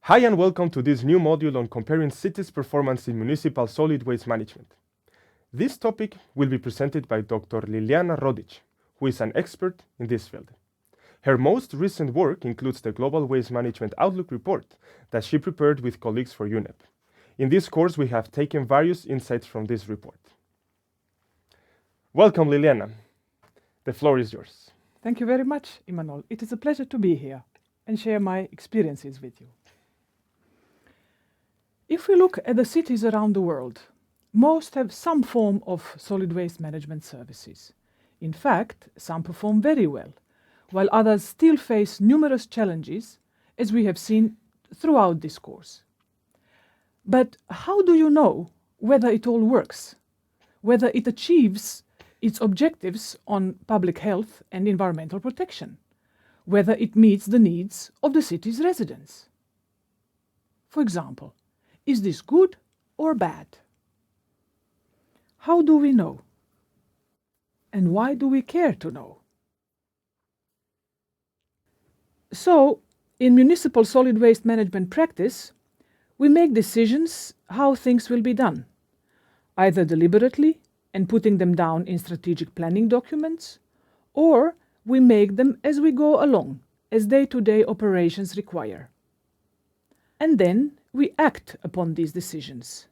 Hi and welcome to this new module on comparing cities' performance in municipal solid waste management. This topic will be presented by Dr. Liliana Rodic, who is an expert in this field. Her most recent work includes the Global Waste Management Outlook report that she prepared with colleagues for UNEP. In this course, we have taken various insights from this report. Welcome, Liliana. The floor is yours. Thank you very much, Imanol. It is a pleasure to be here and share my experiences with you. If we look at the cities around the world, most have some form of solid waste management services. In fact, some perform very well, while others still face numerous challenges, as we have seen throughout this course. But how do you know whether it all works, whether it achieves its objectives on public health and environmental protection, whether it meets the needs of the city's residents? For example, is this good or bad? How do we know? And why do we care to know? So, in municipal solid waste management practice, we make decisions how things will be done, either deliberately and putting them down in strategic planning documents, or we make them as we go along, as day-to-day operations require. And then we act upon these decisions.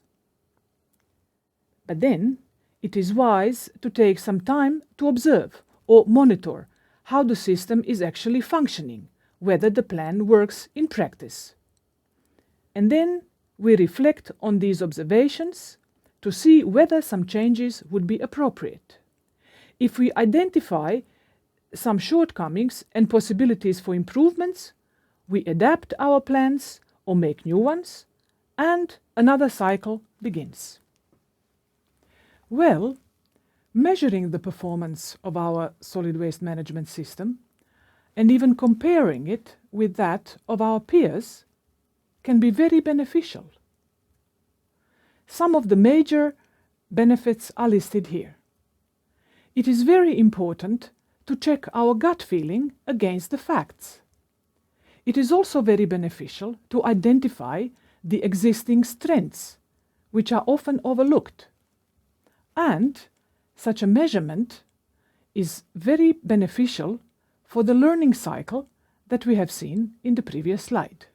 But then it is wise to take some time to observe or monitor how the system is actually functioning, whether the plan works in practice. And then we reflect on these observations to see whether some changes would be appropriate. If we identify some shortcomings and possibilities for improvements, we adapt our plans or make new ones, and another cycle begins. Well, measuring the performance of our solid waste management system and even comparing it with that of our peers can be very beneficial. Some of the major benefits are listed here. It is very important to check our gut feeling against the facts. It is also very beneficial to identify the existing strengths, which are often overlooked. And such a measurement is very beneficial for the learning cycle that we have seen in the previous slide.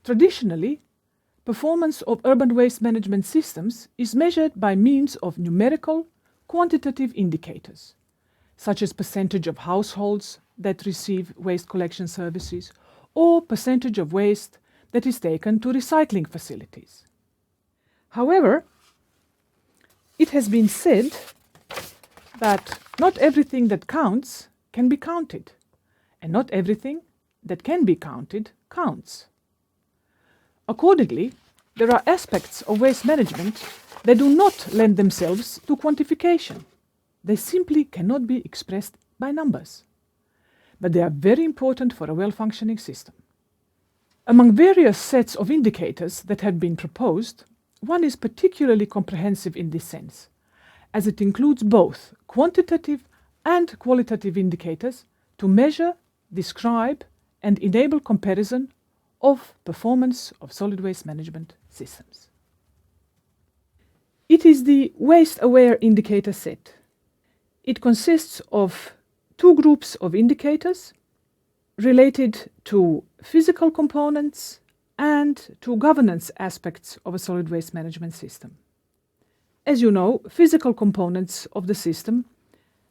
Traditionally, performance of urban waste management systems is measured by means of numerical, quantitative indicators, such as percentage of households that receive waste collection services or percentage of waste that is taken to recycling facilities. However, it has been said that not everything that counts can be counted, and not everything that can be counted counts. Accordingly, there are aspects of waste management that do not lend themselves to quantification. They simply cannot be expressed by numbers. But they are very important for a well-functioning system. Among various sets of indicators that have been proposed, one is particularly comprehensive in this sense, as it includes both quantitative and qualitative indicators to measure, describe, and enable comparison of performance of solid waste management systems. It is the Wasteaware indicator set. It consists of two groups of indicators related to physical components and to governance aspects of a solid waste management system. As you know, physical components of the system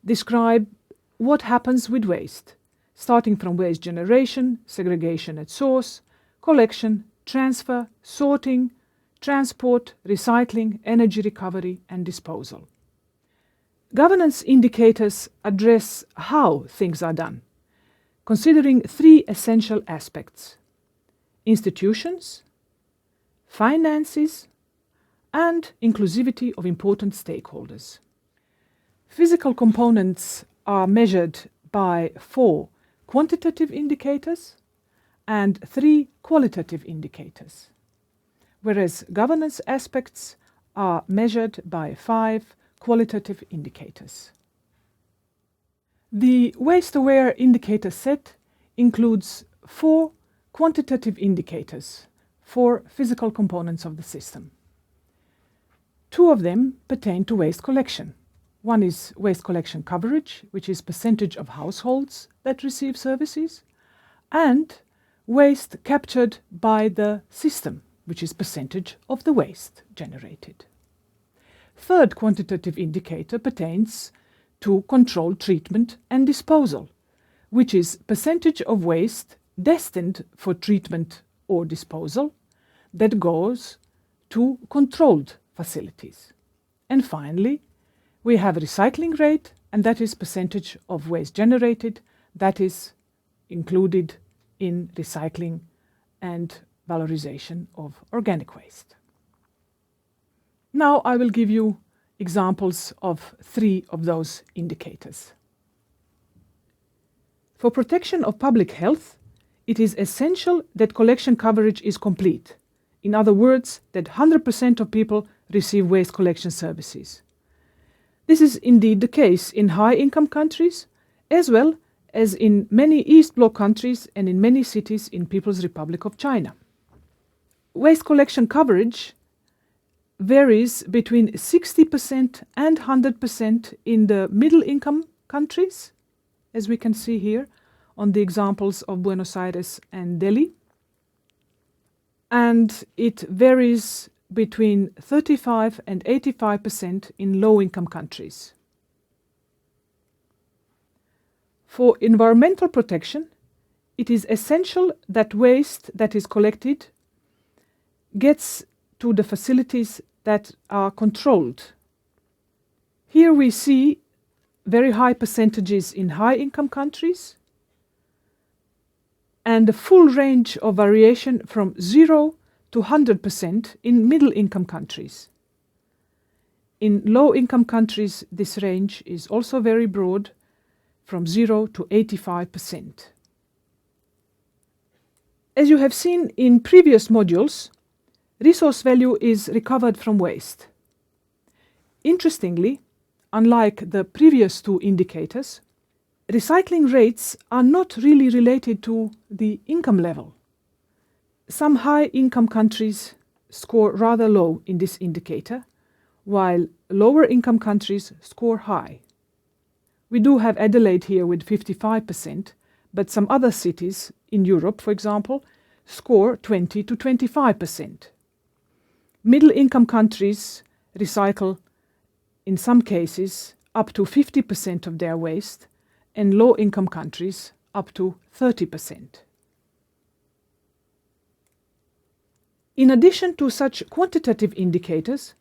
describe what happens with waste, starting from waste generation, segregation at source, collection, transfer, sorting, transport, recycling, energy recovery, and disposal. Governance indicators address how things are done, considering three essential aspects: institutions, finances, and inclusivity of important stakeholders. Physical components are measured by 4 quantitative indicators and 3 qualitative indicators, whereas governance aspects are measured by 5 qualitative indicators. The Wasteaware indicator set includes 4 quantitative indicators for physical components of the system. Two of them pertain to waste collection. One is waste collection coverage, which is percentage of households that receive services, and waste captured by the system, which is percentage of the waste generated. Third quantitative indicator pertains to controlled treatment and disposal, which is percentage of waste destined for treatment or disposal that goes to controlled facilities. And finally, we have recycling rate, and that is percentage of waste generated that is included in recycling and valorization of organic waste. Now I will give you examples of 3 of those indicators. For protection of public health, it is essential that collection coverage is complete. In other words, that 100% of people receive waste collection services. This is indeed the case in high-income countries, as well as in many East Bloc countries and in many cities in People's Republic of China. Waste collection coverage varies between 60% and 100% in the middle-income countries, as we can see here on the examples of Buenos Aires and Delhi. And it varies between 35 and 85% in low-income countries. For environmental protection, it is essential that waste that is collected gets to the facilities that are controlled. Here we see very high percentages in high-income countries and a full range of variation from 0 to 100% in middle-income countries. In low-income countries, this range is also very broad, from 0 to 85%. As you have seen in previous modules, resource value is recovered from waste. Interestingly, unlike the previous 2 indicators, recycling rates are not really related to the income level. Some high-income countries score rather low in this indicator, while lower-income countries score high. We do have Adelaide here with 55%, but some other cities in Europe, for example, score 20 to 25%. Middle-income countries recycle, in some cases, up to 50% of their waste, and low-income countries up to 30%. In addition to such quantitative indicators,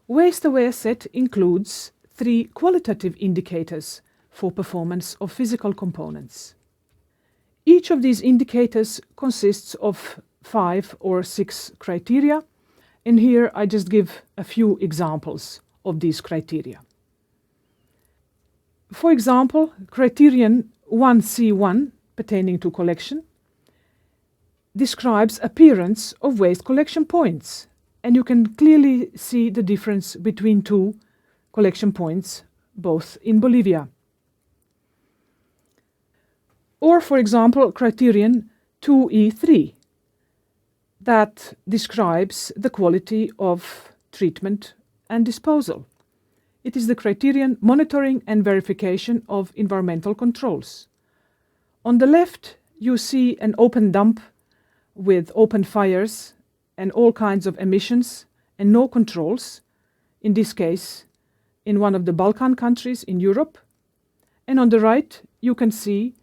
Wasteaware set includes 3 qualitative indicators for performance of physical components. Each of these indicators consists of 5 or 6 criteria, and here I just give a few examples of these criteria. For example, Criterion 1C1, pertaining to collection, describes appearance of waste collection points, and you can clearly see the difference between 2 collection points, both in Bolivia. Or, for example, Criterion 2E3, that describes the quality of treatment and disposal. It is the criterion monitoring and verification of environmental controls. On the left, you see an open dump with open fires and all kinds of emissions and no controls, in this case, in one of the Balkan countries in Europe. And on the right, you can see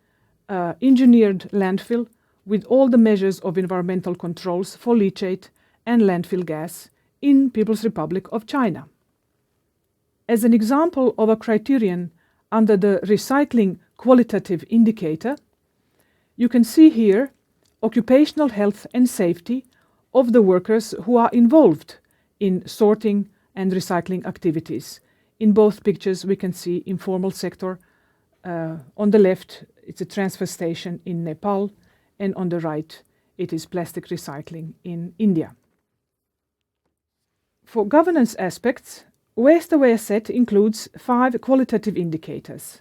engineered landfill with all the measures of environmental controls for leachate and landfill gas in People's Republic of China. As an example of a criterion under the recycling qualitative indicator, you can see here occupational health and safety of the workers who are involved in sorting and recycling activities. In both pictures we can see informal sector. On the left it's a transfer station in Nepal, and on the right it is plastic recycling in India. For governance aspects, Wasteaware set includes 5 qualitative indicators.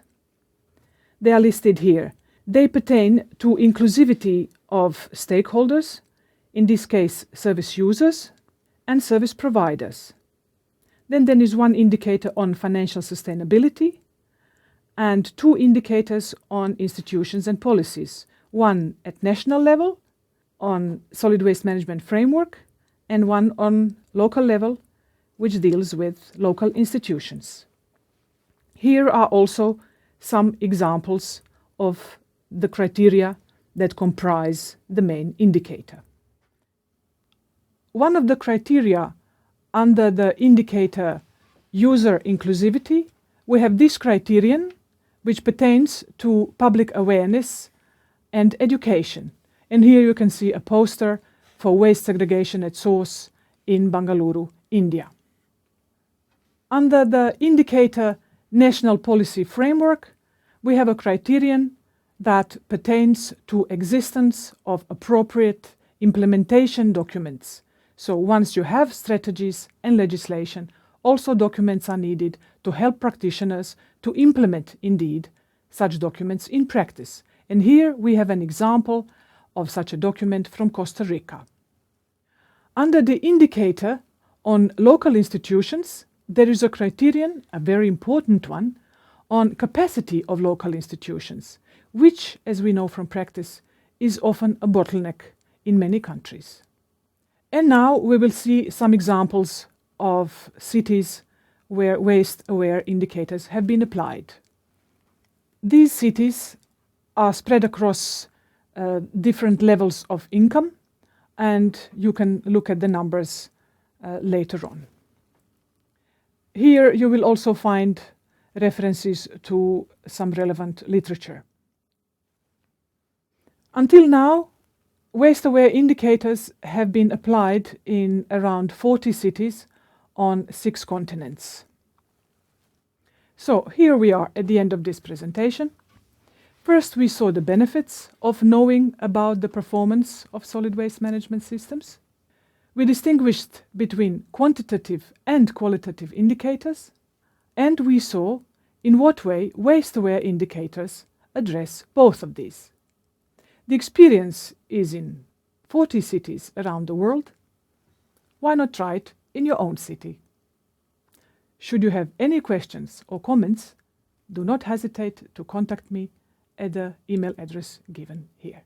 They are listed here. They pertain to inclusivity of stakeholders, in this case service users and service providers. Then there is one indicator on financial sustainability and two indicators on institutions and policies, one at national level on solid waste management framework and one on local level which deals with local institutions. Here are also some examples of the criteria that comprise the main indicator. One of the criteria under the indicator user inclusivity, we have this criterion which pertains to public awareness and education. And here you can see a poster for waste segregation at source in Bangalore, India. Under the indicator national policy framework, we have a criterion that pertains to existence of appropriate implementation documents. So once you have strategies and legislation, also documents are needed to help practitioners to implement, indeed, such documents in practice. And here we have an example of such a document from Costa Rica. Under the indicator on local institutions, there is a criterion, a very important one, on capacity of local institutions, which, as we know from practice, is often a bottleneck in many countries. And now we will see some examples of cities where waste-aware indicators have been applied. These cities are spread across different levels of income, and you can look at the numbers later on. Here you will also find references to some relevant literature. Until now, waste-aware indicators have been applied in around 40 cities on 6 continents. So here we are at the end of this presentation. First, we saw the benefits of knowing about the performance of solid waste management systems. We distinguished between quantitative and qualitative indicators, and we saw in what way waste-aware indicators address both of these. The experience is in 40 cities around the world. Why not try it in your own city? Should you have any questions or comments, do not hesitate to contact me at the email address given here.